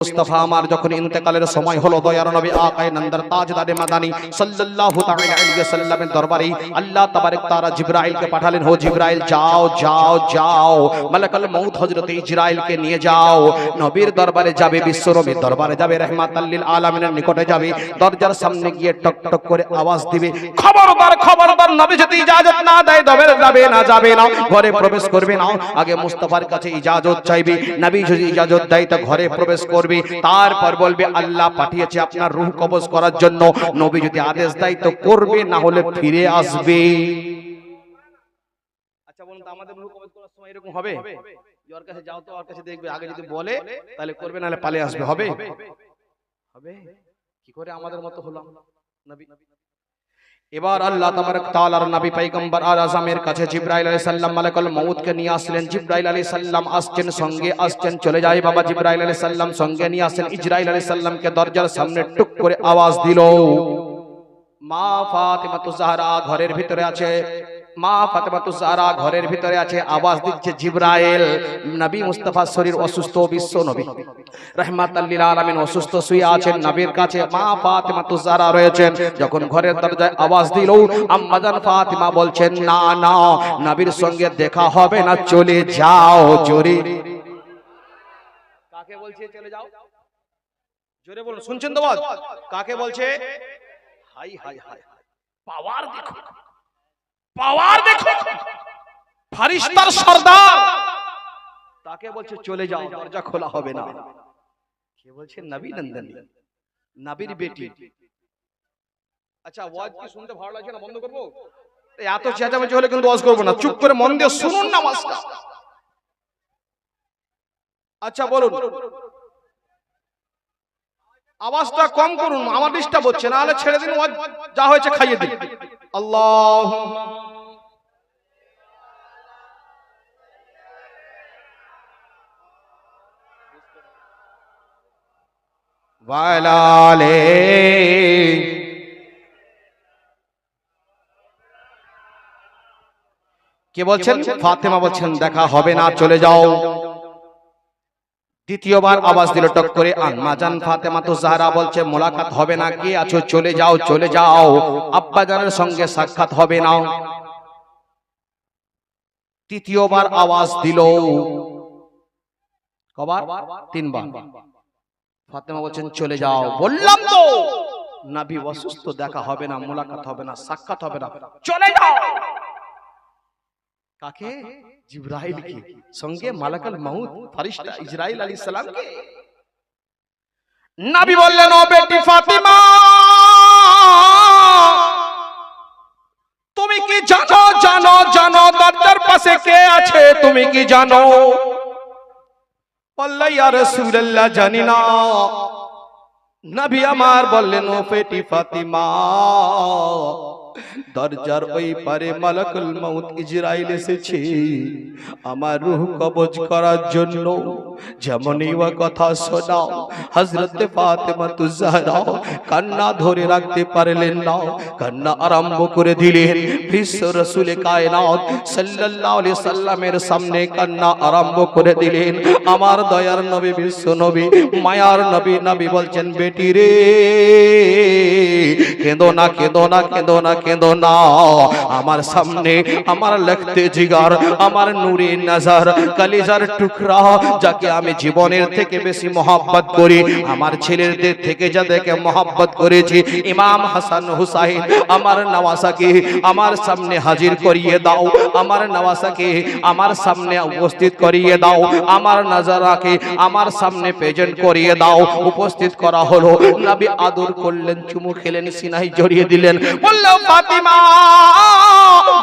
মুস্তাফা আমার যখন ইন্তেকালের সময় হলো দয়ার নবী আকায়ে নন্দর তাজদারে মাদানী সাল্লাল্লাহু তাআলা আলাইহি ওয়াসাল্লামের দরবারে আল্লাহ তাবারক তাআলা জিবরাইলকে পাঠালেন, হো জিবরাইল যাও যাও যাও, মালাকুল মউত হযরত ইজরাইলকে নিয়ে যাও, নবীর দরবারে যাবে, বিশ্ব নবীর দরবারে যাবে, রাহমাতাল লিল আলামিনের নিকটে যাবে, দরজার সামনে গিয়ে টক টক করে আওয়াজ দিবে, খবরদার খবরদার, নবী যদি ইজাজত না দেয় তবে যাবে না, ঘরে প্রবেশ করবে না, আগে মুস্তাফার কাছে ইজাজত চাইবে, নবী যদি ইজাজত দেয় তো ঘরে প্রবেশ করবে, তারপর বলবে আল্লাহ পাঠিয়েছে আপনার রূহ কবজ করার জন্য, নবী যদি আদেশ দেয় তো করবে, না হলে ফিরে আসবে। আচ্ছা বলুন তো আমাদের রূহ কবজ করার সময় এরকম হবে? ওর কাছে যাও তো, ওর কাছে দেখবে, আগে যদি বলে তাহলে করবে, না হলে পালিয়ে আসবে, হবে? হবে? কি করে আমাদের মতো হলাম নবী? এবার আল্লাহ তাবারক তাআলার নবী পয়গম্বর আযমের কাছে জিবরাইল আলাইহিস সালাম মালাকুল মউতকে নিয়ে আসলেন। জিবরাইল আলাইহিস সালাম আসছেন, সঙ্গে আসছেন, চলে যায় বাবা জিবরাইল আলাইহিস সালাম সঙ্গে নিয়ে আসেন। ইজরাইল আলাইহিস সালামকে দরজার সামনে টুক করে আওয়াজ দিল, মা ফাতিমাতুজ জাহরা ঘরের ভিতরে আছে, মা ফাতিমাতুজ জাহরা ঘরের ভিতরে আছে, আওয়াজ দিচ্ছে জিবরাইল। নবী মুস্তাফার শরীর অসুস্থ, বিশ্ব নবী রাহমাতাল লিল আলামিন অসুস্থ শুয়ে আছেন, নবীর কাছে মা ফাতিমাতুজ জাহরা রয়েছেন। যখন ঘরের দরজায় আওয়াজ দিল, আম্মা জান ফাতিমা বলছেন না না, নবীর সঙ্গে দেখা হবে না, চলে যাও। জোরে কাকে বলছে চলে যাও? জোরে বলুন, শুনছেন তো আওয়াজ? কাকে বলছে? হাই হাই হাই, পাওয়ার দেখো, পাওয়ার দেখো, ফেরেশতার সরদার, তাকে বলছে চলে যাও, দরজা খোলা হবে না। কে বলছে? নবী নন্দিনী, নবীর বেটি। আচ্ছা ওয়াজ কি শুনতে ভালো লাগছে না? বন্ধ করব? এত চেঁচামেচি হলে কিন্তু ওয়াজ করব না, চুপ করে মন দিয়ে শুনুন না ওয়াজটা। আচ্ছা বলুন, আওয়াজটা কম করুন, আমার ডিস্টার্ব হচ্ছে, না হলে ছেড়ে দিন, ওয়াজ যা হয়েছে খাইয়ে দিন। আল্লাহ ওয়ালালে কে বলছেন? ফাতেমা বলছেন দেখা হবে না, চলে যাও। দ্বিতীয়বার আওয়াজ দিল টক করে, আম্মা জান ফাতেমাতুজ জাহরা বলছে মোলাকাত হবে না, কে আছো? চলে যাও, চলে যাও, আব্বা জানের সঙ্গে সাক্ষাৎ হবে না। তৃতীয়বার আওয়াজ দিল, কবার? তিনবার। ফাতেমা বলছেন চলে যাও। বললাম তো নবী অসুস্থ, দেখা হবে না, মোলাকাত হবে না, সাক্ষাৎ হবে না, চলে যাও। কাকে? জিবরাইলকে, সঙ্গে মালাকুল মউত ফেরেশতা ইজরাইল আলাইহিস সালামকে। নবী বললেন, ও বেটি ফাতিমা, তুমি কি জানো জানো জানো দরজার পাশে কে আছে? তুমি কি জানো? বলল ইয়া রাসূলুল্লাহ জানি না। নবী আমার বললেন, ও বেটি ফাতিমা, দরজার ওই পারে মালাকুল মউত ইজরাইল এসেছে আমার রূহ কবজ করার জন্য। যেমনই ওয়া কথা শোনাও, হযরত ফাতিমাতুজ জাহরা কান্না ধরে রাখতে পারলেন না, কান্না আরম্ভ করে দিলেন। বিশ্ব রাসূল কায়নাত সাল্লাল্লাহু আলাইহি সাল্লামের সামনে কান্না আরম্ভ করে দিলেন। আমার দয়ার নবী, বিশ্ব নবী, মায়ার নবী, নবী বলছেন, বেটি রে কেঁদো না, কেঁদো না, কেঁদো না, কেঁদো না। আমার সামনে আমার লিখতে জিগার, আমার নূরে নজর, কলিজার টুকরা, যাকে আমি জীবনের থেকে বেশি মহব্বত করি, আমার ছেলেদের থেকে যাদেরকে মহব্বত করেছি, ইমাম হাসান হুসাইন, আমার নওয়াসাকে আমার সামনে হাজির করিয়ে দাও, আমার নওয়াসাকে আমার সামনে উপস্থিত করিয়ে দাও, আমার নজরাকে আমার সামনে প্রেজেন্ট করিয়ে দাও। উপস্থিত করা হলো, নবী আদর করলেন, চুমু খেলেন, সিনায় জড়িয়ে দিলেন, বললেন ফাতিমা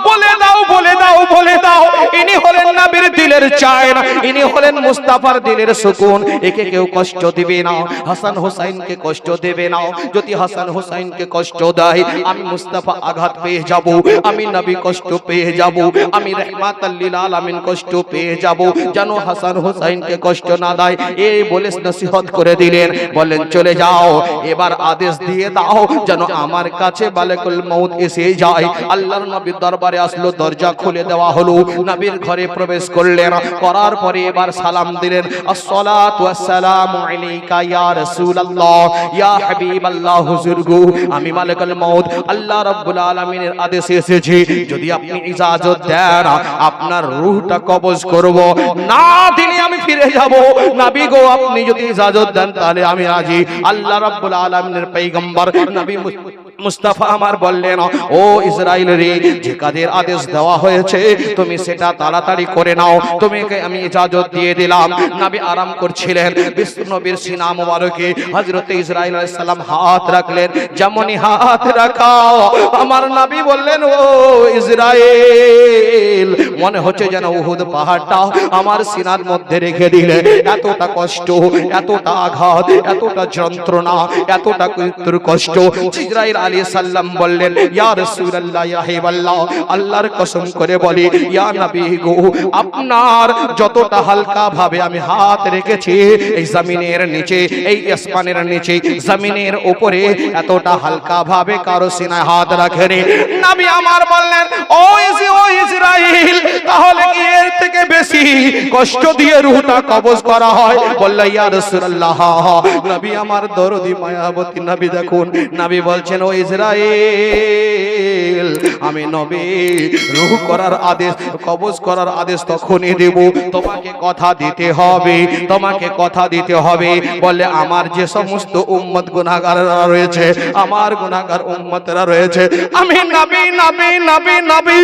বলে দাও, বলে দাও, বলে দাও, ইনি হলেন নবীর দিলের চায়ন, ইনি হলেন মুস্তাফার দিলের সুকুন, একে কেউ কষ্ট দিবে না, হাসান হুসাইনকে কষ্ট দেবে না। যদি হাসান হুসাইনকে কষ্ট দেয়, আমি মুস্তাফা আঘাত পেয়ে যাব, আমি নবী কষ্ট পেয়ে যাব, আমি রাহমাতাল লিল আলামিন কষ্ট পেয়ে যাব, যেন হাসান হুসাইনকে কষ্ট না দেয়, এই বলে নসিহত করে দিলেন। বলেন চলে যাও, এবার আদেশ দিয়ে দাও যেন আমার কাছে মালাকুল মউত এসে যায়। আল্লাহর নবীর দরবারে আসলো, দরজা খুলে দেওয়া হলো, নবীর ঘরে প্রবেশ করলেন, করার পরে এবার সালাম দিলেন, আসসালাতু ওয়াসসালামু আলাইকা ইয়া রাসূলুল্লাহ ইয়া হাবিবাল্লাহ। হুজুর গো, আমি মালিকুল মউত আল্লাহ রাব্বুল আলামিনের আদেশে এসেছি, যদি আপনি ইজাজত দেন আপনার রূহটা কবজ করব, না দিলে আমি ফিরে যাব। নবী গো, আপনি যদি ইজাজত দেন তাহলে আমি রাজি। আল্লাহ রাব্বুল আলামিনের পয়গম্বর নবী মুস্তাফা আমার বললেন, ও ইসরাইল রে, যে কাজের আদেশ দেওয়া হয়েছে তুমি সেটা তাড়াতাড়ি করে নাও, তোমাকে আমি ইজাজত দিয়ে দিলাম। নবী আরাম করছিলেন, বিষ্ণু নবীর সিনা মোবারকে হযরত ইসরাইল আলাইহিস সালাম হাত রাখলেন, যেমনই হাত রাখা আমার নবী বললেন, ও ইসরাইল, মনে হচ্ছে যেন উহুদ পাহাড়টা আমার সিনার মধ্যে রেখে দিলে। এতটা কষ্ট, এতটা আঘাত, এতটা যন্ত্রণা, এতটা কষ্ট। ইসরাইল আলাইহিস সালাম বললেন, ইয়া রাসূলুল্লাহ ইয়া হাবিবাল্লাহ, আল্লাহর কসম করে বলি ইয়া নবী গো, আপনার যতটা হালকা ভাবে আমি হাত রেখেছি এই জমিনের নিচে, এই আসমানের নিচে, জমিনের উপরে এতটা হালকা ভাবে কারো সিনায় হাত রাখেনি। নবী আমার বললেন, ও ইসরাইল, তাহলে কি এর থেকে বেশি কষ্ট দিয়ে রূহটা কবজ করা হয়? বলল, ইয়া রাসূলুল্লাহ। নবী আমার দরদি মায়াবতী নবী, দেখুন নবী বলছেন, ও ইসরাইল, আমি নবী রূহ করার আদেশ, কবজ করার আদেশ তখনই দেব, তোমাকে কথা দিতে হবে, তোমাকে কথা দিতে হবে। বলে, আমার যে সমস্ত উম্মত গুনাহগাররা রয়েছে, আমার গুনাহগার উম্মতরা রয়েছে, আমি নবী নবী নবী নবী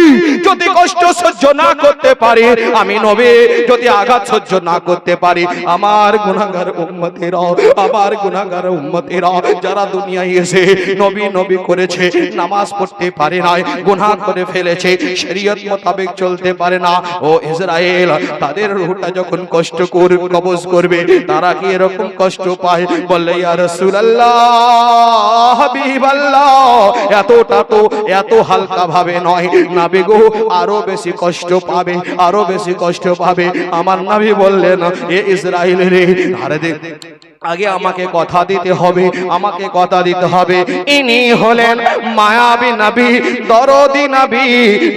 যদি কষ্ট সহ্য না করতে পারি, আমি নবী যদি আঘাত সহ্য না করতে পারি, আমার গুনাহগার উম্মতেরা, আমার গুনাহগার উম্মতেরা যারা দুনিয়ায় এসে নবী নবী করেছে, নামাজ পড়তে পারে না, গুনাহ করে ফেলেছে, শরীয়ত মোতাবেক চলতে পারে না, ও ইসরাইল, তাদের রূহটা যখন কষ্ট করে কবজ করবে, তারা কি এরকম কষ্ট পায়? বললে, ইয়া রাসূলুল্লাহ, হাবিবাল্লাহ, এতটা তো এত হালকা ভাবে নয় নবী গো, আরো বেশি কষ্ট পাবে, আরো বেশি কষ্ট পাবে। আমার নবী বললেন, এ ইসরাইল রে, আরে দেখ, আগে আমাকে কথা দিতে হবে, আমাকে কথা দিতে হবে। ইনি হলেন মায়াবী নবী, দরদি নবী।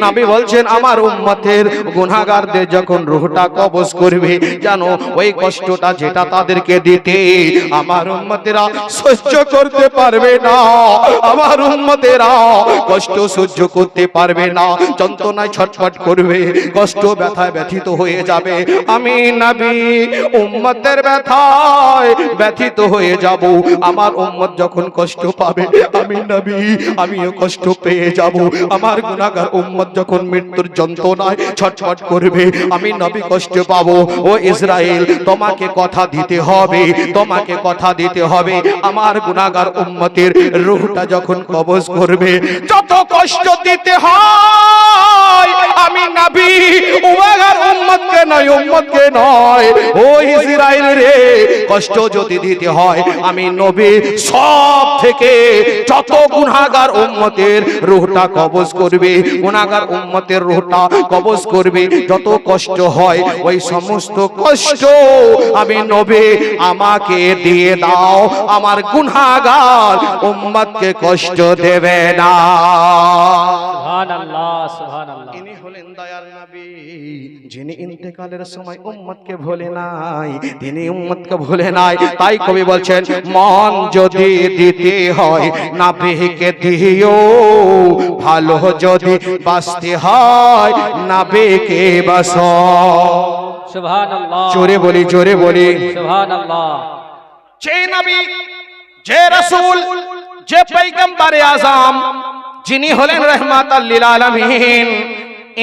নবী বলছেন, আমার উম্মতের গুনাহগারদের যখন রূহটা কবজ করবে, জানো ওই কষ্টটা যেটা তাদেরকে দিতে আমার উম্মতেরা সহ্য করতে পারবে না, আমার উম্মতেরা কষ্ট সহ্য করতে পারবে না, যন্ত্রণায় ছটফট করবে, কষ্ট ব্যথায় ব্যথিত হয়ে যাবে। আমি নবী উম্মতের ব্যথায় ব্যথিত হয়ে যাব। আমার উম্মত যখন কষ্ট পাবে, আমি নবী আমিও কষ্ট পেয়ে যাব। আমার গুনাহগার উম্মত যখন মৃত্যুর যন্ত্রণায় ছটফট করবে, আমি নবী কষ্ট পাবো। ও ইসরাইল, তোমাকে কথা দিতে হবে, তোমাকে কথা দিতে হবে। আমার গুনাহগার উম্মতের রূহটা যখন কবজ করবে, যত কষ্ট দিতে হয়, আমি নবী গুনাহগার উম্মতকে নয়, উম্মতকে নয়, ও ইসরাইল রে, কষ্ট যদি দিতে হয়, আমি নবী সব থেকে যত গুনাহগার উম্মতের রূহটা কবজ করবে, গুনাহগার উম্মতের রূহটা কবজ করবে, যত কষ্ট হয় ওই সমস্ত কষ্ট আমি নবী আমাকে দিয়ে দাও, আমার গুনাহগার উম্মতকে কষ্ট দেবে না। সুবহানাল্লাহ, সুবহানাল্লাহ। ইনি হলেন দয়াল নবী, যিনি ইন্তেকালের সময় উম্মতকে ভুলে নাই, তিনি উম্মতকে ভুলে নাই। তাই কবি বলছেন, মন যদি দিতে হয় নবীকে দিও, ভালো যদি বাঁচতে হয় নবীকে বাঁচো। সুবহানাল্লাহ, জোরে বলি, জোরে বলি। সুবহানাল্লাহ। যে নবী, যে রাসূল, যে পয়গম্বরে আযম, যিনি হলেন রাহমাতাল লিল আলামিন,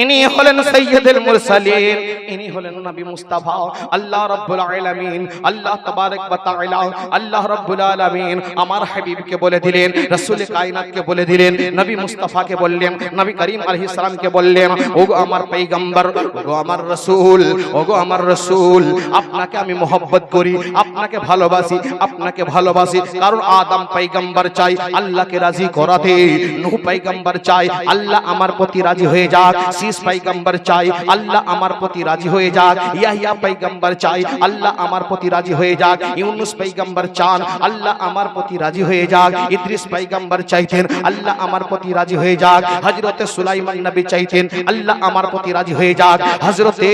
ইনি হলেন সাইয়্যিদুল মুরসালিন, ইনি হলেন নবী মুস্তাফা। আল্লাহ রাব্বুল আলামিন, আল্লাহ তাবারক ওয়া তাআলা, আল্লাহ রাব্বুল আলামিন আমার হাবিবকে বলে দিলেন, রাসূল কায়নাতকে বলে দিলেন, নবী মুস্তাফাকে বললেন, নবী করিম আলাইহিস সালামকে বললেন, ওগো আমার পয়গম্বর, ওগো আমার রাসূল, ওগো আমার রাসূল, আপনাকে আমি মহব্বত করি, আপনাকে ভালোবাসি, আপনাকে ভালোবাসি। কারণ আদম পয়গম্বর চাই আল্লাহকে রাজি করাতে, নূহ পয়গম্বর চাই আল্লাহ আমার প্রতি রাজি হয়ে যাক, আজিজ পয়গম্বর চাই আল্লাহ আমার প্রতি রাজি হয়ে যাক, ইয়াহিয়া পয়গম্বর চাই আল্লাহ আমার প্রতি রাজি হয়ে যাক, ইউনুস পয়গম্বর চান আল্লাহ আমার প্রতি রাজি হয়ে যাক, ইদ্রিস পয়গম্বর চাইতেন আল্লাহ আমার প্রতি রাজি হয়ে যাক, হযরতে সুলাইমান নবী চাইতেন আল্লাহ আমার প্রতি রাজি হয়ে যাক, হযরতে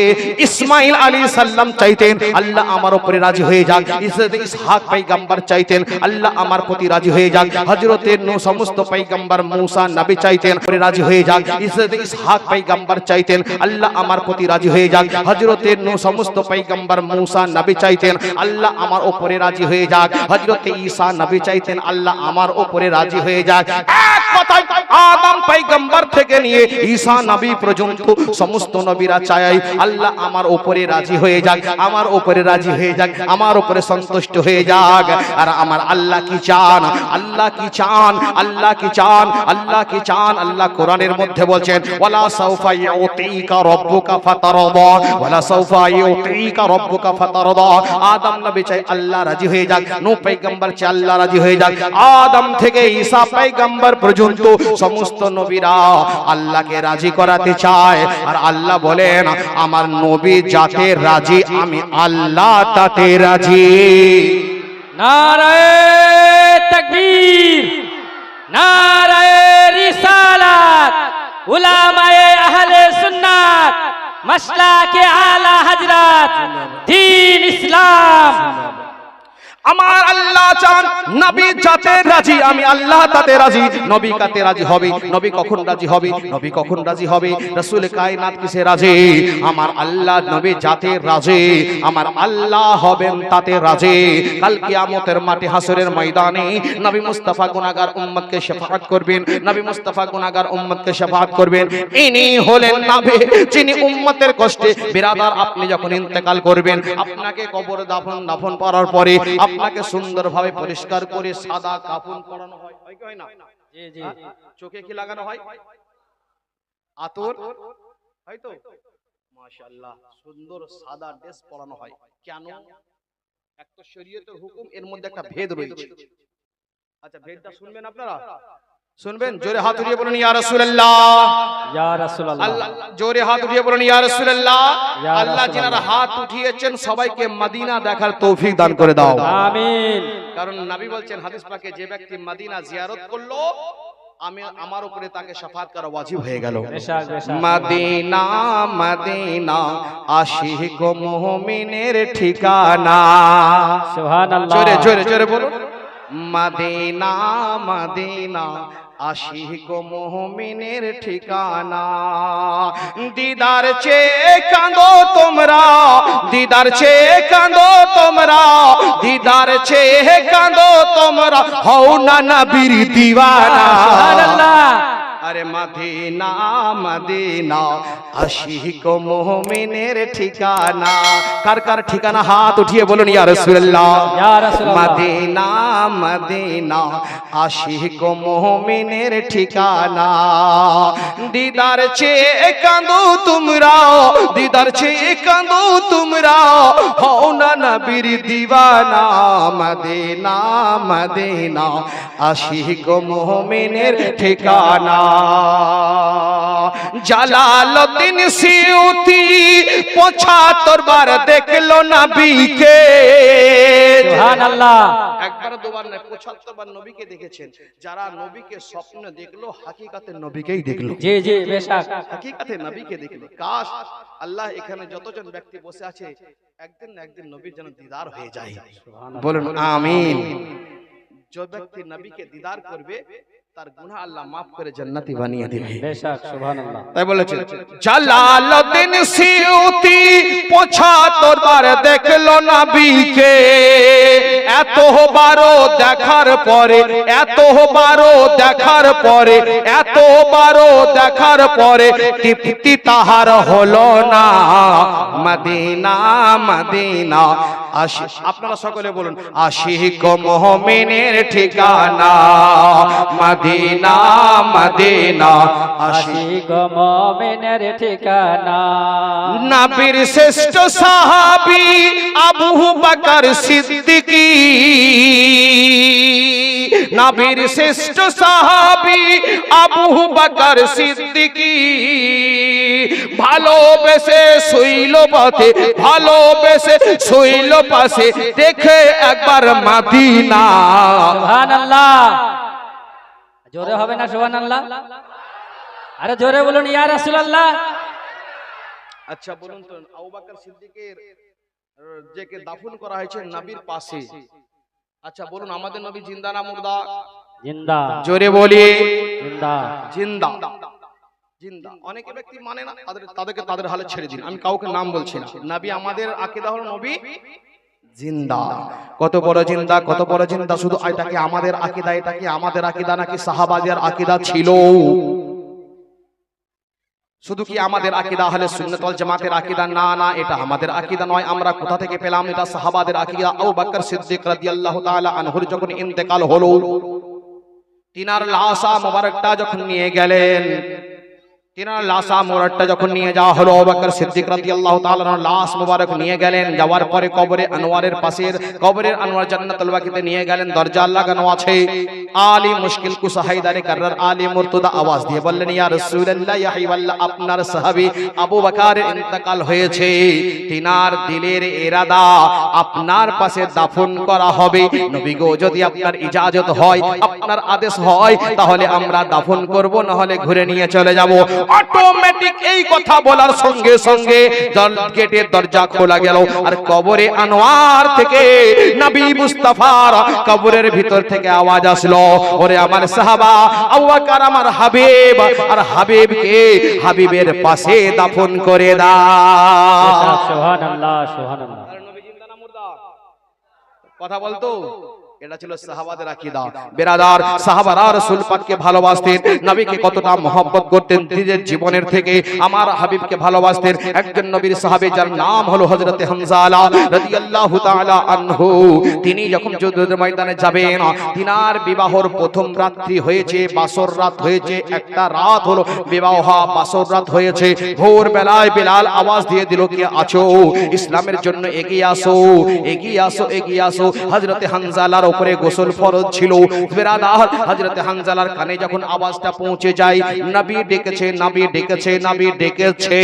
ইসমাঈল আলাইহিস সালাম চাইতেন আল্লাহ আমার উপরে রাজি হয়ে যাক, হযরতে ইসহাক পয়গম্বর চাইতেন আল্লাহ আমার প্রতি রাজি হয়ে যাক, হযরতে নূহ সমস্ত পয়গম্বর মুসা নবী চাইতেন উপরে রাজি হয়ে যাক, হযরতে ইসহাক পয়গম্বর চাইতেন আল্লাহ আমার প্রতি রাজি হয়ে যাক, হযরতে নূহ সমস্ত পয়গম্বর মুসা নবী চাইতেন আল্লাহ আমার উপরে রাজি হয়ে যাক, হযরতে ঈসা নবী চাইতেন আল্লাহ আমার উপরে রাজি হয়ে যাক। এক কথায় আদম পয়গম্বর থেকে নিয়ে ঈসা নবী পর্যন্ত সমস্ত নবীরা চাই আল্লাহ আমার উপরে রাজি হয়ে যাক, আমার উপরে রাজি হয়ে যাক, আমার উপরে সন্তুষ্ট হয়ে যাক। আর আমার আল্লাহ কি চান, আল্লাহ কি চান, আল্লাহ কি চান, আল্লাহ কি চান। আল্লাহ কোরআনের মধ্যে বলছেন ওয়ালা সাউফা ইউতিকা রাব্বুকা ফাতারদা, ওয়ালা সাউফা ইউতিকা রাব্বুকা ফাতারদা। আদম নবী চাই আল্লাহ রাজি হয়ে যাক, নূহ পয়গম্বর চাই আল্লাহ রাজি হয়ে যাক, আদম থেকে ঈসা পয়গম্বর পর্যন্ত সমস্ত নবীরা আল্লাহকে রাজি করাতে চায়। আর আল্লাহ বলেন আমার নবী যাতে রাজি আমি আল্লাহ তাতে রাজি। নারায়ে তাকবীর, নারায়ে রিসালাত, উলামায়ে আহলে সুন্নাত, মাসলাকে আলা হযরত, দ্বীন ইসলাম। আমার আল্লাহ চান নবী যাতে রাজি আমি আল্লাহ তাতে রাজি। নবী কাতে রাজি হবে, নবী কখন রাজি হবে, নবী কখন রাজি হবে, রাসূল কায়নাত কিসে রাজি, আমার আল্লাহ নবী যাতে রাজি আমার আল্লাহ হবেন তাতে রাজি। কাল কিয়ামতের মাঠে হাসরের ময়দানে নবী মুস্তাফা গুনাহগার উম্মতকে শাফাআত করবেন, নবী মুস্তাফা গুনাহগার উম্মতকে শাফাআত করবেন। ইনি হলেন নবী যিনি উম্মতের কষ্টে বিরাদার আপনি যখন ইন্তেকাল করবেন আপনাকে কবর দাফন করার পরে আপনাকে সুন্দরভাবে পরিষ্কার করে সাদা কাফন পরানো হয়, হয় কি হয় না? জি জি। চোখে কি লাগানো হয়? আতর হয় তো? মাশাআল্লাহ, সুন্দর সাদা ড্রেস পরানো হয়। কেন? একটা শরীয়তের হুকুম, এর মধ্যে একটা ভেদ রয়েছে। আচ্ছা, ভেদটা শুনবেন আপনারা? শুনবেন? জোরে হাত উঠিয়ে বলুন ইয়া রাসূলুল্লাহ, ইয়া রাসূলুল্লাহ। আল্লাহ জোরে হাত উঠিয়ে বলুন ইয়া রাসূলুল্লাহ। ইয়া আল্লাহ রাসূলুল্লাহ। যিনারা হাত উঠিয়েছেন সবাইকে মদিনা দেখার তৌফিক দান করে দাও। আমিন। কারণ নবী বলছেন হাদিস পাকে যে ব্যক্তি মদিনা জিয়ারত করলো আমি আমার উপরে তাকে শাফাত করা ওয়াজিব হয়ে গেল। বেশক বেশক। মদিনা মদিনা আশিক মুমিনের ঠিকানা। সুবহানাল্লাহ। জোরে জোরে জোরে বলুন মদিনা মদিনা আশিক মুমিনের ঠিকানা। দিদার চেয়ে কাঁদো তোমরা, দিদার চেয়ে কাঁদো তোমরা, দিদার চেয়ে কাঁদো তোমরা, হও না নবীর দিওয়ানা। সুবহানাল্লাহ। আরে মদিনা মদিনা আশিক মুমিনের ঠিকানা। কার কার ঠিকানা হাত উঠিয়ে বলুন ইয়া রাসূলুল্লাহ। ইয়া রাসূলুল্লাহ। মদিনা মদিনা আশিক মুমিনের ঠিকানা। দিদার চেয়ে কাঁদো তোমরা, দিদার চেয়ে কাঁদো তোমরা, হও না নবীর দিওয়ানা। মদিনা মদিনা আশিক মুমিনের ঠিকানা। জালালউদ্দিন সিউতি ৭৫ বার দেখলো নবীকে। সুবহানাল্লাহ। একবার দুবার না ৭৫ বার নবীকে দেখেছেন। যারা নবীকে স্বপ্নে দেখলো হাকিকাতে নবীকেই দেখলো। জি জি বেশক। হাকিকাতে নবীকে দেখলো। কাশ আল্লাহ এখানে যতজন ব্যক্তি বসে আছে একদিন না একদিন নবীর যেন দিদার হয়ে যায়। বলুন আমিন। যে ব্যক্তি নবীকে দিদার করবে তার গুনাহ আল্লাহ maaf করে জান্নাতি বানিয়ে দিবে। বেশক সুবহানাল্লাহ। তাই বলেছেন জালালউদ্দিন সিউতি ৭৫ বার দেখলো নবীকে। এতবারও দেখার পরে, এতবারও দেখার পরে, এতবারও দেখার পরে তৃপ্তি তাহার হলো না। মদিনা মদিনা আশিক, আপনারা সকলে বলুন আশিক মুমিনের ঠিকানা। মদিনা মদিনা আশিক আশিক মুমিনের ঠিকানা। নবীর শ্রেষ্ঠ সাহাবী আবু বকর সিদ্দিকী, নবীর শ্রেষ্ঠ সাহাবী আবু বকর সিদ্দিকী। ভালোবেসে শুইল পথে, ভালোবেসে শুইল পাশে, দেখে একবার মদিনা। সুবহানাল্লাহ। জোরে হবে না সুবহানাল্লাহ? আরে জোরে বলুন ইয়া রাসূলুল্লাহ। আচ্ছা বলুন তো, আবু বকর সিদ্দিকের যেকে দাফন করা হয়েছে নবীর পাশে, আচ্ছা বলুন আমাদের নবী জিন্দা না মুর্দা? জিন্দা। জোরে বলি জিন্দা। জিন্দা। জিন্দা। অনেকে ব্যক্তি মানে না, তাদেরকে তাদের হালে ছেড়ে দিন, আমি কাউকে নাম বলছি না। নবী আমাদের আকীদা হলো নবী জিন্দা। কত বড় জিন্দা, কত বড় জিন্দা। শুধু এটাকে আমাদের আকীদা, এটাকে আমাদের আকীদা নাকি সাহাবাদের আকীদা ছিল? শুধু কি আমাদের আকীদা আহলে সুন্নাত ওয়াল জামাতের আকীদা? না না, এটা আমাদের আকীদা নয়। আমরা কোথা থেকে পেলাম? এটা সাহাবাদের আকীদা। আবু বকর সিদ্দিক রাদিয়াল্লাহু তাআলা আনহুর যখন ইন্তেকাল হলো, তিনার লাশা মোবারকটা যখন নিয়ে গেলেন, তিনার লাশা মোবারকটা যখন নিয়ে যাওয়া হলো, আবু বকর সিদ্দিক রাদিয়াল্লাহু তাআলা লাশ মোবারক নিয়ে গেলেন। যাওয়ার পরে কবরে আনোয়ারের পাশের, কবরের আনোয়ার জান্নাতুল বাকিতে নিয়ে গেলেন। দরজা লাগানো আছে। আলী মুশকিল কুসা হায়দারে কাররার আলী মুর্তদা আওয়াজ দিয়ে বললেন, ইয়া রাসূলুল্লাহ, ইয়া হাবিবাল্লাহ, আপনার সাহাবী আবু বকরের ইন্তেকাল হয়েছে। তিনার দিলের ইরাদা আপনার পাশে দাফন করা হবে। নবী গো, যদি আপনার ইজাজত হয়, আপনার আদেশ হয়, তাহলে আমরা দাফন করব, না হলে ঘুরে নিয়ে চলে যাব। অটোমেটিক এই কথা বলার সঙ্গে সঙ্গে গেটের দরজা খোলা গেল, আর কবরে আনোয়ার থেকে নবী মুস্তাফার কবরের ভিতর থেকে আওয়াজ আসলো, ওরে আমার সাহাবা আবু বকর আমার হাবিব, আর হাবিবকে হাবিবের পাশে দাফন করে দাও। সুবহানাল্লাহ সুবহানাল্লাহ। কথা বলতো, এটা ছিল সাহাবাদের আকীদা। বিরাদার, সাহাবারা রাসূল পাককে ভালোবাসতেন, নবীকে কতটা মহব্বত করতেন, নিজের জীবনের থেকে আমার হাবিবকে ভালোবাসতেন। একজন নবীর সাহাবী যার নাম হলো হযরত হামজালা রাদিয়াল্লাহু তাআলা আনহু, তিনি যখন যুদ্ধের ময়দানে যাবেন, তিনার বিবাহর প্রথম রাত্রি হয়েছে, বাসর রাত হয়েছে, একটা রাত হলো বিবাহ, বাসর রাত হয়েছে। ভোর বেলায় বিলাল আওয়াজ দিয়ে দিল, কে আছো ইসলামের জন্য এগিয়ে আসো, এগিয়ে আসো, এগিয়ে আসো। হযরত হামজালার উপরে গোসল ফরজ ছিল। বিরাদার, হযরত হামজালার কানে যখন আওয়াজটা পৌঁছে যায়, নবী ডেকেছে, নবী ডেকেছে, নবী ডেকেছে,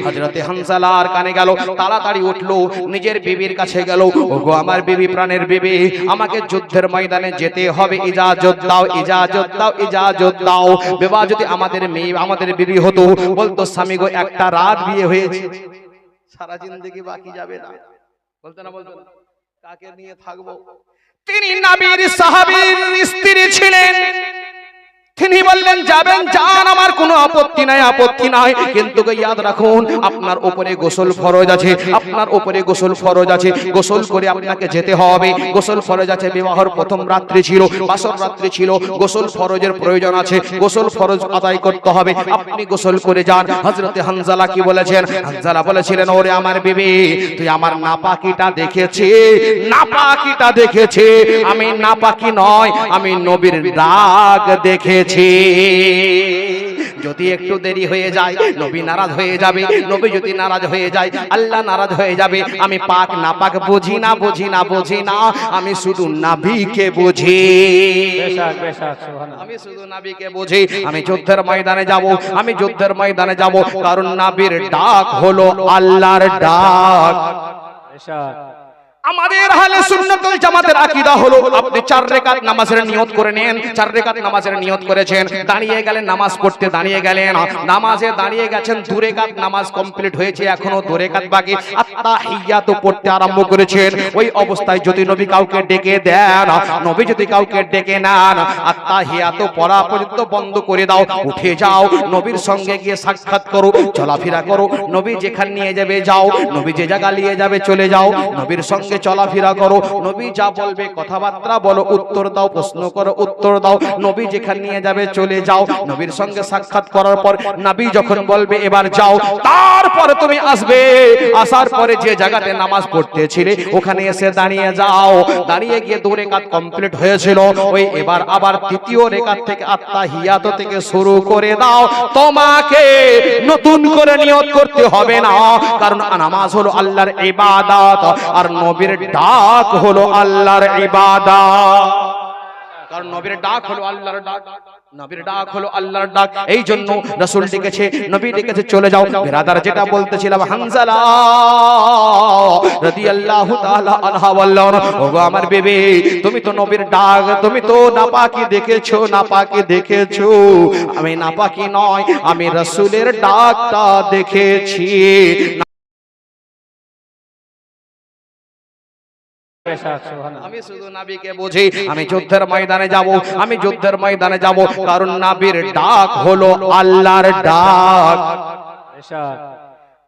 হযরত হামজালার কানে গেল, তাড়াতাড়ি উঠলো, নিজের বিবির কাছে গেল, ওগো আমার বিবি, প্রাণের বিবি, আমাকে যুদ্ধের ময়দানে যেতে হবে, ইজাজত দাও, ইজাজত দাও, ইজাজত দাও। বিবাহ যদি আমাদের মেয়ে, আমাদের বিবি হতো, বলতো স্বামী গো, একটা রাত বিয়ে হয়েছে, সারা জিন্দেগি বাকি যাবে না, বলতো না? বলতো না, কাকে নিয়ে থাকবো? তিনি নবীর সাহাবীর স্ত্রী ছিলেন। তিনি বললেন, যাবেন যান, আমার কোনো আপত্তি নাই, আপত্তি নাই, কিন্তু ইয়াদ রাখুন আপনার উপরে গোসল ফরজ আছে, আপনার উপরে গোসল ফরজ আছে, গোসল করে আপনাকে যেতে হবে, গোসল ফরজ আছে। বিবাহর প্রথম রাত্রি ছিল, বাসর রাত্রি ছিল, গোসল ফরজের প্রয়োজন আছে, গোসল ফরজ আদায় করতে হবে, আপনি গোসল করে যান। হযরত হামজালা কি বলেছেন? হামজালা বলেছিলেন, ওরে আমার বিবি, তুই আমার নাপাকিটা দেখেছি, নাপাকিটা দেখেছি, আমি নাপাকি নয়, আমি নবীর দাগ দেখেছি। যদি একটু দেরি হয়ে যায়, নবী নারাজ হয়ে যাবে, নবী যদি নারাজ হয়ে যায়, আল্লাহ নারাজ হয়ে যাবে। আমি পাক না পাক বুঝি না, বুঝি না, বুঝি না, আমি শুধু নবীকে বুঝি, বেশক বেশক সুবহানাল্লাহ। আমি শুধু নবীকে বুঝি। আমি যুদ্ধের ময়দানে যাব, আমি যুদ্ধের ময়দানে যাব, কারণ নবীর ডাক হলো আল্লাহর ডাক। বেশক। আমাদের আহলে সুন্নাত ওয়াল জামাতের আকীদা হলো, আপনি 4 রাকাত নামাজের নিয়ত করে নেন, 4 রাকাত নামাজের নিয়ত করেছেন, দাঁড়িয়ে গেলেন নামাজ পড়তে, দাঁড়িয়ে গেলেন, নামাজে দাঁড়িয়ে গেছেন, 2 রাকাত নামাজ কমপ্লিট হয়েছে, এখনো 2 রাকাত বাকি, আত্তাহিয়াত পড়তে আরম্ভ করেছেন। ওই অবস্থায় যদি নবী কাউকে ডেকে দেন, নবী যদি কাউকে ডেকে নেন, আত্তাহিয়াত পড়া পর্যন্ত বন্ধ করে দাও, উঠে যাও, নবীর সঙ্গে গিয়ে সাক্ষাৎ করো, চলাফেরা করো, নবী যেখানে নিয়ে যাবে যাও, নবী যে জায়গা নিয়ে যাবে চলে যাও, নবীর সঙ্গে চলাফেরা করো, নবী যা বলবে কথাবার্তা বলো, উত্তর দাও, প্রশ্ন করো, উত্তর দাও, নবী যেখানে নিয়ে যাবে চলে যাও, নবীর সঙ্গে সাক্ষাৎ করার পর নবী যখন বলবে এবার যাও, তারপরে তুমি আসবে, আসার পরে যে জায়গাতে নামাজ পড়তেছিলে ওখানে এসে দাঁড়িয়ে যাও, দাঁড়িয়ে গিয়ে 2 রাকাত কমপ্লিট হয়েছিল, ওই এবার আবার 3য় রাকাত থেকে আত্তাহিয়াত থেকে শুরু করে দাও। তোমাকে নতুন করে নিয়ত করতে হবে না, কারণ নামাজ হলো আল্লাহর ইবাদত, আর নবীর ডাক হলো আল্লাহর ইবাদত। কারণ নবীর ডাক হলো আল্লাহর ডাক, নবীর ডাক হলো আল্লাহর ডাক। এই জন্য রাসূল ডেকেছে, নবী ডেকেছে, চলে যাও। বিরাদার যেটা বলতেছিলাম, হানজালা রাদিয়াল্লাহু তাআলা আনহা বললেন, ওগো আমার বিবি, তুমি তো নবীর ডাক, তুমি তো নাপাকি দেখেছো, নাপাকি দেখেছো। আমি নাপাকি নয়, আমি রাসূলের ডাকটা দেখেছি। বেশাক সুবহানাল্লাহ। আমি শুধু নবীকে বুঝি, আমি যুদ্ধের ময়দানে যাব, আমি যুদ্ধের ময়দানে যাব, কারণ নবীর ডাক হলো আল্লাহর ডাক। বেশাক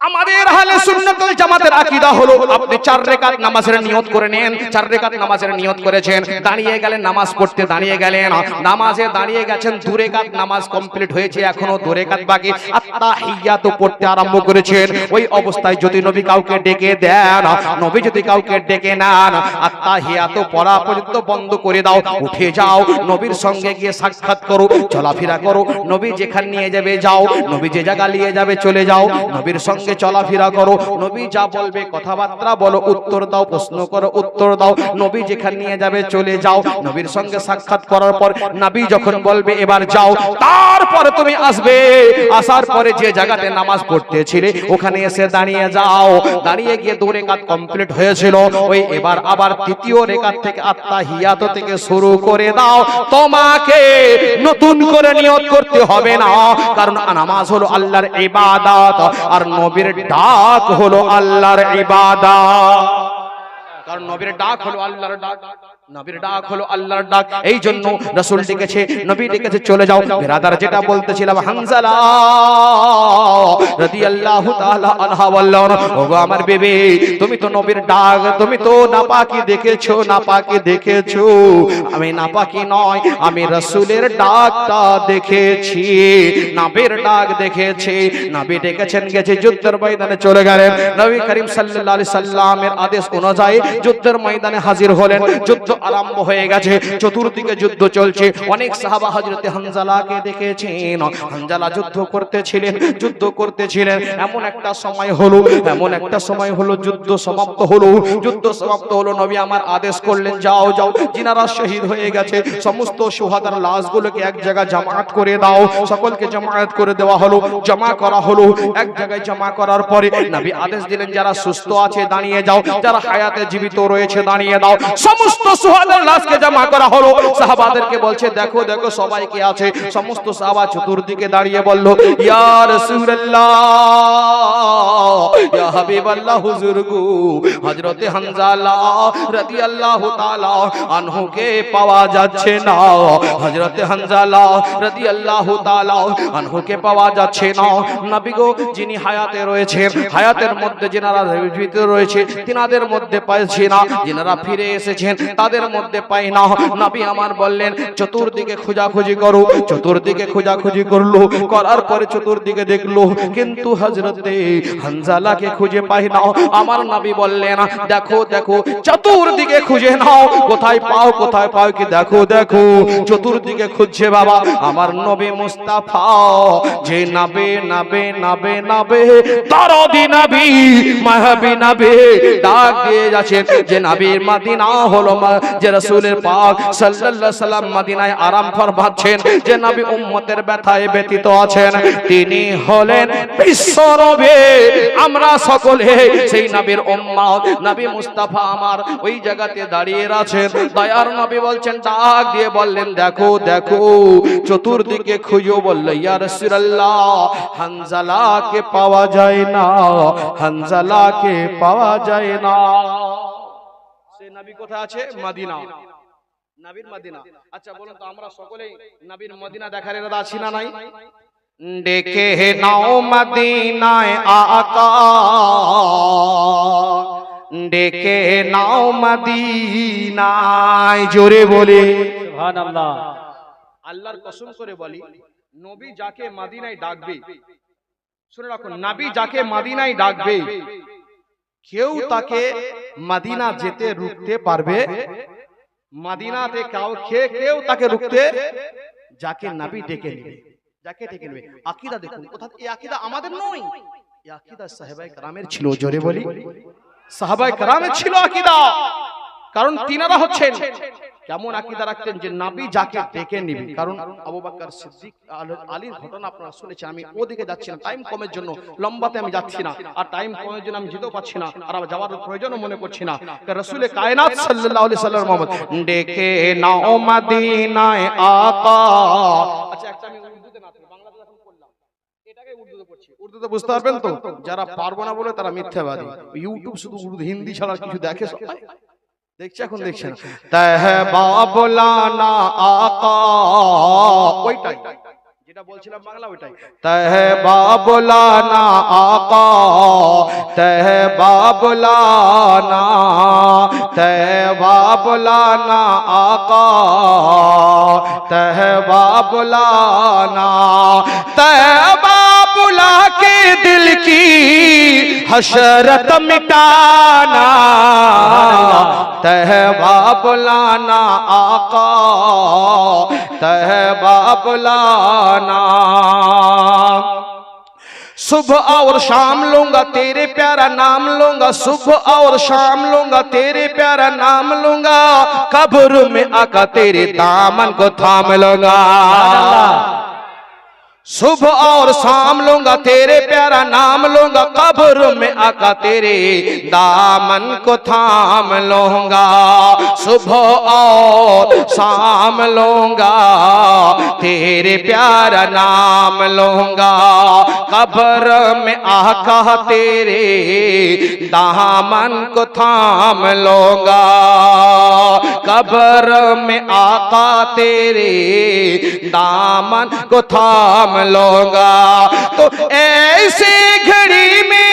আমাদের আহলে সুন্নাত ওয়াল জামাতের আকীদা হলো, আপনি 4 রাকাত নামাজের নিয়ত করে নেন, 4 রাকাত নামাজের নিয়ত করেছেন, দাঁড়িয়ে গেলেন নামাজ পড়তে, দাঁড়িয়ে গেলেন নামাজে, দাঁড়িয়ে গেছেন, 2 রাকাত নামাজ কমপ্লিট হয়েছে, এখনো 2 রাকাত বাকি, আত্তাহিয়াতু পড়তে আরম্ভ করেছেন। ওই অবস্থায় যদি নবী কাউকে ডেকে দেন, নবী যদি কাউকে ডেকে নেন, আত্তাহিয়াতু পড়া পর্যন্ত বন্ধ করে দাও, উঠে যাও, নবীর সঙ্গে গিয়ে সাক্ষাৎ করো, চলাফেরা করো, নবী যেখানে নিয়ে যাবে যাও, নবী যে জায়গা নিয়ে যাবে চলে যাও, নবীর সঙ্গে চলাফেরা করো, নবী যা বলবে কথাবার্তা বলো, উত্তর দাও, প্রশ্ন করো, উত্তর দাও, নবী যেখানে নিয়ে যাবে চলে যাও, নবীর সঙ্গে সাক্ষাৎ করার পর নবী যখন বলবে এবার যাও, তারপরে তুমি আসবে, আসার পরে যে জায়গাতে নামাজ পড়তেছিলে ওখানে এসে দাঁড়িয়ে যাও, দাঁড়িয়ে গিয়ে 2 রাকাত কমপ্লিট হয়েছিল, ওই এবার আবার 3য় রাকাত থেকে আত্তাহিয়াত থেকে শুরু করে দাও। তোমাকে নতুন করে নিয়ত করতে হবে না, কারণ নামাজ হলো আল্লাহর ইবাদত, আর নবীর ডাক হলো আল্লাহর ইবাদত, কারণ নবীর ডাক হলো আল্লাহর ডাক, নবীর ডাক হলো আল্লাহর ডাক। এই জন্য রাসূল ডেকেছে, নবী ডেকেছে, চলে যাও। বিরাদার যেটা বলতেছিলাম, হানজালা রাদিয়াল্লাহু তাআলা আনহা বললেন, ওগো আমার বিবি, তুমি তো নবীর ডাক, তুমি তো নাপাকি দেখেছো, নাপাকি দেখেছো। আমি নাপাকি নয়, আমি রাসূলের ডাকটা দেখেছি, নবীর ডাক দেখেছি। নবী ডেকেছেন, গেছে, যুদ্ধের ময়দানে চলে গেলেন। নবী করিম সাল্লাল্লাহু আলাইহি সাল্লামের আদেশ অনুযায়ী যুদ্ধের ময়দানে হাজির হলেন। যুদ্ধ আরম্ভ হয়ে গেছে, চতুর্দিকে যুদ্ধ চলছে। অনেক সাহাবা হযরতে হানজালাকে দেখেছেন, হানজালা যুদ্ধ করতেছিলেন, যুদ্ধ করতেছিলেন। এমন একটা সময় হলো, এমন একটা সময় হলো, যুদ্ধ সমাপ্ত হলো, যুদ্ধ সমাপ্ত হলো। নবী আমার আদেশ করলেন, যাও যাও, যিনারা শহীদ হয়ে গেছে সমস্ত শুহাদার লাশগুলোকে এক জায়গায় জামাত করে দাও। সকলকে জামাত করে দেওয়া হলো, জমা করা হলো। এক জায়গায় জমা করার পরে নবী আদেশ দিলেন, যারা সুস্থ আছে দাঁড়িয়ে যাও, যারা হায়াতে জীবিত রয়েছে দাঁড়িয়ে দাও। সমস্ত শুহাদার লাশকে জমা করা হলো। সাহাবাদেরকে বলছে, দেখো দেখো সবাই কে আছে। সমস্ত সাহাবা চতুর্দিকে দাঁড়িয়ে বলল, ইয়া রাসূলুল্লাহ, ইয়া হাবিবাল্লাহ, হুজুর গো, হযরতে হানজালা রাদিয়াল্লাহু তাআলা আনহুকে পাওয়া যাচ্ছে না, হযরতে হানজালা রাদিয়াল্লাহু তাআলা আনহুকে পাওয়া যাচ্ছে না। নবী গো, যিনি হায়াতে রয়েছেন, হায়াতের মধ্যে যিনারা জীবিত রয়েছে তিনাদের মধ্যে পাইছি না, যিনারা ফিরে এসেছেন তাদের মধ্যে পাই না। নবী আমার বললেন, চতুর্দিকে খোঁজাখুঁজি করো। চতুর্দিকে খোঁজাখুঁজি করলো, করার পরে চতুর্দিকে দেখলো, কিন্তু হযরতে হানজালাকে খুঁজে পাই না। আমার নবী বললেন, দেখো দেখো, চতুর্দিকে খুঁজে নাও, কোথায় পাও, কোথায় পাও কি দেখো দেখো। চতুর্দিকে খুঁজছে বাবা আমার নবী মুস্তাফা, যে নবী নবী নবী নবী দরদি নবী মাহবী নবী ডাক দিয়ে যাচ্ছে, যে নবীর মদিনা হলো, যে রাসূলের পাক সাল্লাল্লাহু আলাইহি সাল্লাম মদিনায় আরাম ফরমাচ্ছেন, যে নবী উম্মতের ব্যথায় ব্যতীত আছেন, তিনি হলেন বিশ্বনবী। আমরা সকলে সেই নবীর উম্মত। নবী মুস্তাফা আমার ওই জায়গাতে দাঁড়িয়ে আছেন। দয়ার নবী বলছেন, ডাক দিয়ে বললেন, দেখো দেখো, চতুর্দিকে খুঁজো। বলল, ইয়া রাসূলুল্লাহ, হানজালাকে পাওয়া যায় না, হানজালাকে পাওয়া যায় না। সে নবী কোথায় আছে? মদিনা, নবীর মদিনা। আচ্ছা বলুন তো, আমরা সকলেই নবীর মদিনা দেখার ইরাদা আছি না নাই? ডেকে নাও মদিনায় আকা, ডেকে নাও মদিনায়, জোরে বলে সুবহানাল্লাহ। আল্লাহর কসম করে বলি, নবী যাকে মদিনায় ডাকবে, শুনে রাখুন, নবী যাকে মদিনায় ডাকবে, কেউ তাকে মদিনা যেতে রুখতে পারবে? মদিনাতে কেউ তাকে রুখতে, যাকে নবী ডেকে নেবে, যাকে ডেকে নেবে। আকীদা দেখুন, অর্থাৎ এই আকীদা আমাদের নয়, এই আকীদা সাহাবায়ে কেরামের ছিল। জোরে বলি, সাহাবায়ে কেরামের ছিল আকীদা। কারণ তিনারা হচ্ছেন কেমন আকীদা রাখতেন যে নবী যাকে ডেকে নিবে। কারণ আবু বকর সিদ্দিক আলীর ঘটনা আপনারা শুনেছেন, আমি ওদিকে যাচ্ছি না, টাইম কমের জন্য, লম্বাতে আমি যাচ্ছি না, আর টাইম কমের জন্য আমি যেতেও পাচ্ছি না, আর যাওয়ার প্রয়োজনও মনে করছি না। রাসূলে কায়নাত সাল্লাল্লাহু আলাইহি সাল্লাম মোহাম্মদ ডেকে নাও মদিনায় আকা। আচ্ছা একটা আমি উর্দুতে না বাংলাতে যখন পড়লাম এটাকে উর্দুতে পড়ছি, উর্দুতে বুঝতে পারবেন তো? যারা পারবো না বলে তারা মিথ্যাবাদী। ইউটিউব শুধু উর্দু হিন্দি ছাড়া কিছু দেখে সবাই দেখছে, এখন দেখছেন তাহবা বুলানা আকা, ওইটাই যেটা বলছিলাম বাংলা, ওইটাই তাহবা বুলানা আকা, তাহবা বুলানা, তাহবা বুলানা আকা, তাহবা বুলানা, তাহবা बुला के दिल की हसरत मिटाना, तहबा बुलाना आका, तहबा बुलाना। सुबह और शाम लूंगा तेरे प्यारा नाम लूंगा, सुबह और शाम लूंगा तेरे प्यारा नाम लूंगा, कब्र में आका तेरे दामन को थाम लूंगा। सुबह और शाम लूंगा तेरे प्यारा नाम लूंगा, कब्र में आका तेरे दामन को थाम लूंगा। सुबह और शाम लूंगा तेरे प्यारा नाम लूंगा, कब्र में आका तेरे दामन को थाम लूंगा, कब्र में आका तेरे दामन को थाम लूंगा। तो ऐसे घड़ी में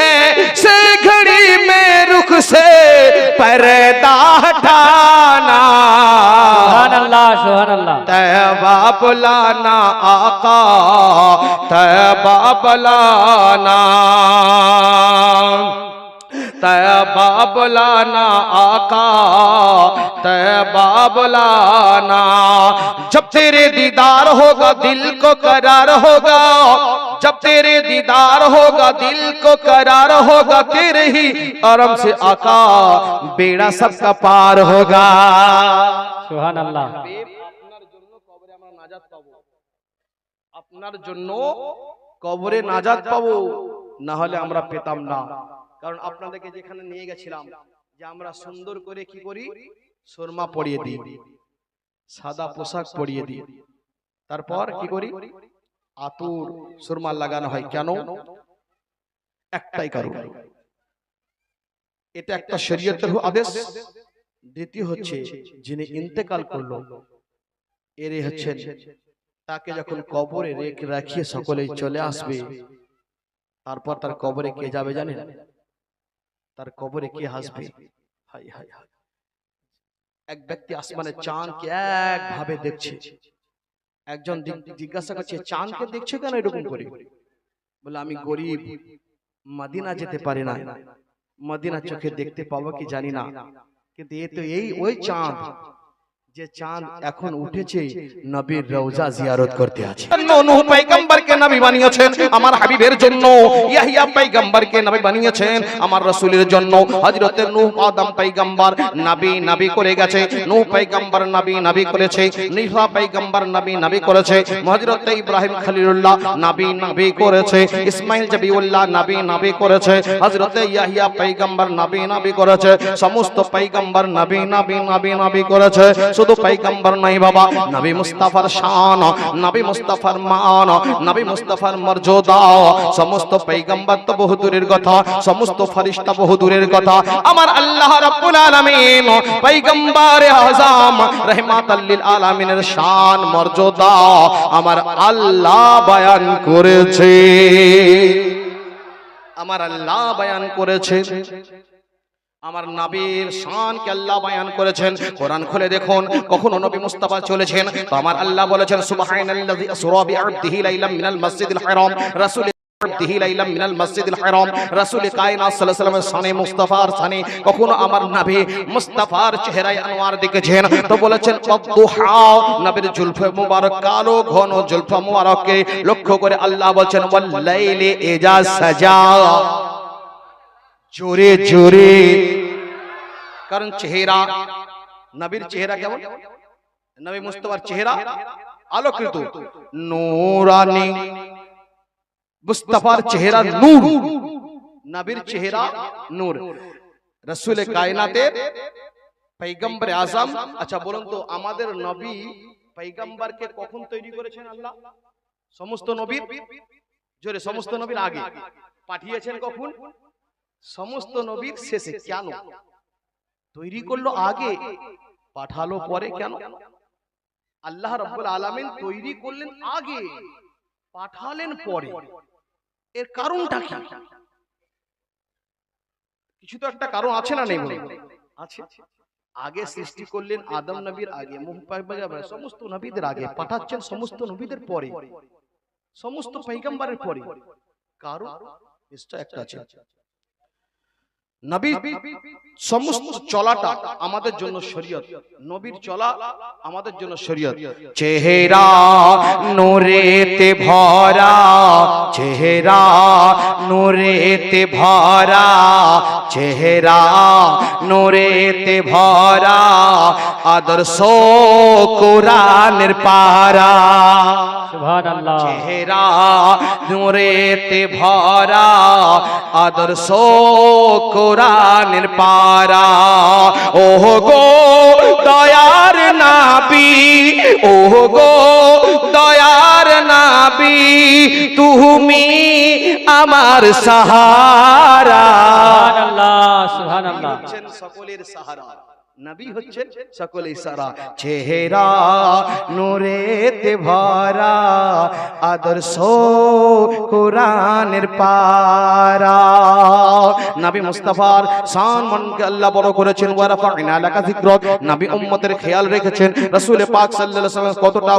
ऐसे घड़ी में रुख से पर्दा हटाना, सुभान अल्लाह, सुभान अल्लाह। तहबा बुलाना आका, तहबा बुलाना, तहबा बुलाना आका, तहबा बुलाना। जब तेरे दीदार होगा दिल को करार होगा, जब तेरे दीदार होगा दिल को करार होगा, तेरे ही करम से आका बेड़ा सबका पार होगा। सुभान अल्लाह। আপনার জন্য কবরে নাজাত পাবো, না হলে আমরা পেতাম না। কারণ আপনাদেরকে যেখানে নিয়ে গেছিলাম যে আমরা সুন্দর করে কি করি, সুরমা পরিয়ে দিই, সাদা পোশাক পরিয়ে দিই, তারপর কি করি, আতর সুরমা লাগানো হয়। কেন? একটাই কারণ, এটা একটা শরীয়তের আদেশ। দ্বিতীয় হচ্ছে যিনি ইন্তেকাল করলো এরে হচ্ছেন, তাকে যখন কবরে রাখিয়ে সকলেই চলে আসবে, তারপর তার কবরে কে যাবে জানেন? তার কবরে কে হাসবে? High high high. এক ব্যক্তি আসমানের চাঁদকে একভাবে দেখছে, একজন জিজ্ঞাসা করছে চাঁদকে দেখছো কেন এরকম করে? বলে আমি গরিব, মদিনা যেতে পারি না, মদিনা চোখে দেখতে পাবো কি জানি না, কিন্তু এ তো এই ওই চাঁদ যে চাঁদ এখন উঠেছে নবীর রওজা জিয়ারত করতে আছে। নূহ পয়গম্বরকে নবী বানিয়েছেন আমার হাবিবের জন্য, ইয়াহইয়া পয়গম্বরকে নবী বানিয়েছেন আমার রাসূলের জন্য। হযরত নূহ আদম পয়গম্বর নবী করে গেছে, নূহ পয়গম্বর নবী করেছে, ঈসা পয়গম্বর নবী করেছে, হযরত ইব্রাহিম খলিলুল্লাহ নবী করেছে, ইসমাঈল জবিউল্লাহ নবী করেছে, হযরত ইয়াহইয়া পয়গম্বর নবী করেছে, সমস্ত পয়গম্বর নবী করেছে। শুধু পয়গম্বর নাই বাবা, নবী মুস্তাফার শান, নবী মুস্তাফার মান, নবী মুস্তাফার মর্যাদা, সমস্ত পয়গম্বর তো বহু দূরের কথা, সমস্ত ফেরেশতা বহু দূরের কথা। আমার আল্লাহ রাব্বুল আলামিন পয়গম্বরে আযম রাহমাতাল লিল আলামিনের শান মর্যাদা আমার আল্লাহ বয়ান করেছে, আমার আল্লাহ বয়ান করেছে। আমার নবীর শানকে আল্লাহ বয়ান করেছেন। কোরআন খুলে দেখুন, কখনো নবী মুস্তাফা চলেছেন তো আমার আল্লাহ বলেছেন সুবহানাল্লাযী আসরা বিআবদিহি লাইলাম মিনাল মাসজিদিল হারাম, রাসূল আব্দিহি লাইলাম মিনাল মসজিদিল হারাম রাসূল কায়নাত সাল্লাল্লাহু আলাইহি ওয়াসাল্লামের শানে মুস্তাফার শানে কখনো আমার নবী মুস্তাফার চেহারায় আনোয়ার দেখেছেন তো বলেছেন ওয়াদুহা নবীর জুলফে মুবারক কালো ঘন জুলফে মুবারককে লক্ষ্য করে আল্লাহ বলেন ওয়াল লাইলি ইজা সাজা জোরে জোরে কারণ চেহারা নবীর চেহারা কেমন নবী মুস্তাফার চেহারা আলোকিত নূরানি মুস্তাফার চেহারা নূর নবীর চেহারা নূর রাসূল কায়নাতের পয়গম্বর আযম আচ্ছা বলুন তো আমাদের নবী পয়গম্বরকে কখন তৈরি করেছেন আল্লাহ সমস্ত নবীর জোরে সমস্ত নবীর আগে পাঠিয়েছেন কখন সমস্ত নবীর শেষে কেন তৈরি করলো আগে পাঠালো পরে কেন আল্লাহ রাব্বুল আলামিন তৈরি করলেন আগে পাঠালেন পরে এর কারণটা কি কিছু তো একটা কারণ আছে না নেই আছে আগে সৃষ্টি করলেন আদম নবীর আগে সমস্ত নবীদের আগে পাঠাচ্ছেন সমস্ত নবীদের পরে সমস্ত পয়গম্বরের পরে কারণ নিশ্চয় একটা আছে নবী সমস্ত চলাটা আমাদের জন্য শরীয়ত নবীর চলা আমাদের জন্য শরীয়ত চেহারা নূরেতে ভরা চেহারা নূরেতে ভরা চেহারা নূরেতে ভরা আদর্শ কোরআনের পারা সুবহানাল্লাহ চেহারা নূরেতে ভরা আদর্শ কোরআনের পারা ওহ গো দয়ার নবী ওহ গো দয়ার নবী তুমি আমার সাহারা সুবহানাল্লাহ সুবহানাল্লাহ সকলের সাহারা নবী হচ্ছেন সকলের সাহারা চেহারা নূরেতে ভরা আদর্শ কোরআনের পারা নবী মুস্তাফার শান মনকে আল্লাহ বড় করেছেন ওয়া রাফা'না লাকা যিকরাক নবী উম্মতের খেয়াল রেখেছেন রাসূল পাক সাল্লাল্লাহু আলাইহি ওয়াসাল্লাম কতটা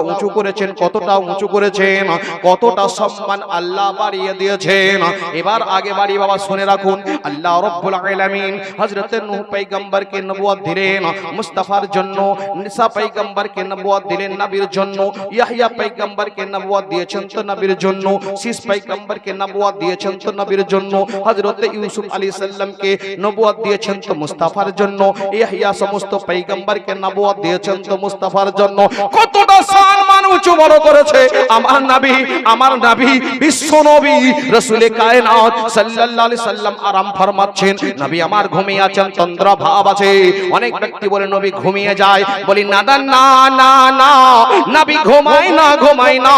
উঁচু করেছেন কতটা সম্মান আল্লাহ বাড়িয়ে দিয়েছেন এবার আগে বাড়ি বাবা শুনে রাখুন আল্লাহ রাব্বুল আলামিন হযরত নূহ পয়গম্বরকে নবুয়ত দিলেন মুস্তাফার জন্য ঈসা পয়গম্বরকে নবুয়ত দিলেন নবীর জন্য ইয়াহইয়া পয়গম্বরকে নবুয়ত দিয়েছেন তো নবীর জন্য শীষ পয়গম্বরকে নবুয়ত দিয়েছেন তো নবীর জন্য হযরত ইউসুফ আলাইহিস সালামকে নবুয়ত দিয়েছেন তো মুস্তাফার জন্য ইয়াহইয়া সমস্ত পয়গম্বরকে নবুয়ত দিয়েছেন তো মুস্তাফার জন্য কতটা সম্মান উঁচু বড় করেছে আমার নবী বিশ্ব নবী রাসূল কায়নাত সাল্লাল্লাহু আলাইহি সাল্লাম আরাম ফরমাচ্ছেন নবী আমার ঘুমিয়ে আছেন তন্দ্রা ভাব আছে অনেক ব্যক্তি বলে নবী ঘুমিয়ে যায় বলি না না না না নবী ঘুমায় না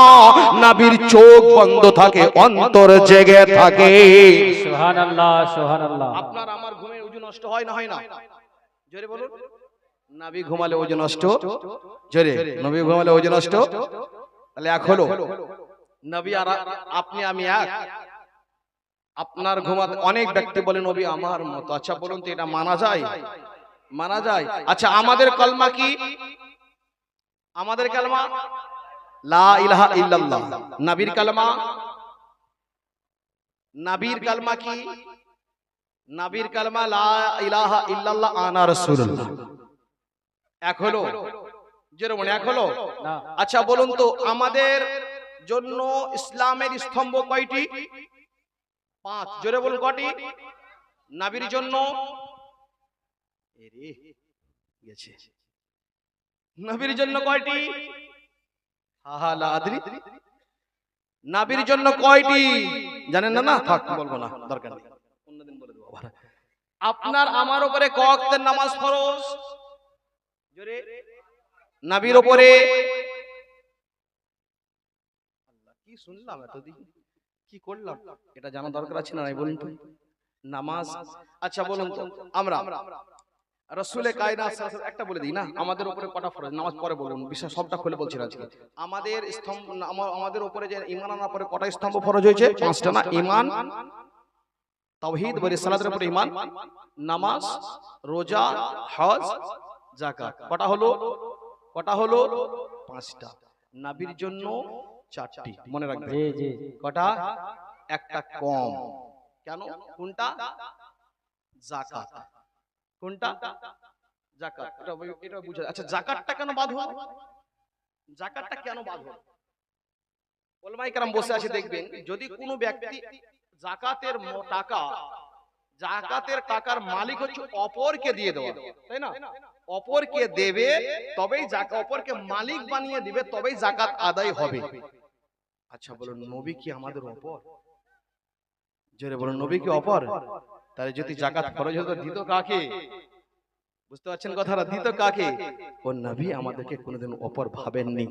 নবীর চোখ বন্ধ থাকে অন্তর জেগে থাকে সুবহানাল্লাহ সুবহানাল্লাহ আপনার আমার ঘুমের ওজন নষ্ট হয় না জোরে বলুন নবী ঘুমালে ওজন নষ্ট জোরে নবী ঘুমালে ওজন নষ্ট তাহলে এক হলো নবী আর আপনি আমি এক আপনার ঘুমাতে অনেক ব্যক্তি বলে নবী আমার মতো আচ্ছা বলুন তো এটা মানা যায় আচ্ছা আমাদের কলমা কি আমাদের কালমা লা ইলাহা ইল্লাল্লাহ নবীর কালমা কি নবীর কালমা লা ইলাহা ইল্লাল্লাহ আনা রাসূলুল্লাহ এক হলো যেরকম এক হলো না আচ্ছা বলুন তো আমাদের জন্য ইসলামের স্তম্ভ কয়টি 5 জোরে বলুন কয়টি নবীর জন্য এরে গেছে নবীর জন্য কয়টি লা আদরি নবীর জন্য কয়টি জানেন না থাক বলবো না দরকার নেই অন্যদিন বলে দেব আবার আপনার আমার উপরে ক ওয়াক্তের নামাজ ফরজ জোরে নবীর উপরে আল্লাহ কি শুনলাম এতদিন কি করলাম এটা জানা দরকার আছে না বলুন তো নামাজ আচ্ছা বলুন তো আমরা রাসূল কায়নাত সাল্লাল্লাহু একটা বলে দিই না আমাদের উপরে কটা ফরজ নামাজ পরে বলুন বিষয় সবটা খুলে বলছি আজকে আমাদের স্তম্ভ আমাদের উপরে যে ঈমান আনার পরে কটা স্তম্ভ ফরজ হয়েছে 5টা না ঈমান তাওহীদ ওয়া রিসালাতের উপরে ঈমান নামাজ রোজা হজ যাকাত কটা হলো 5টা নবীর জন্য 4টি মনে রাখবেন জি জি কটা একটা কম। কেন? কোনটা? যাকাত। কোনটা? যাকাত। এটা বুঝা। আচ্ছা, যাকাতটা কেন বাদ হলো? যাকাতটা কেন বাদ হলো? ওলামায়ে কেরাম বসে আছে, দেখবেন যদি কোনো ব্যক্তি জাকাতের টাকার মালিক হচ্ছে অপরকে দিয়ে দেওয়া, তাই না? অপরকে দেবে, তবেই অপরকে মালিক বানিয়ে দিবে, তবেই যাকাত আদায় হবে। আচ্ছা বলুন, নবী কি আমাদের অপর? জোরে বলুন, নবী কি অপর? তাহলে যদি যাকাত ফরজ হতো, দিত কাকে? বুঝতে পারছেন কথাটা? দিত কাকে? ও নবী আমাদেরকে কোনোদিন অপর ভাবেননি।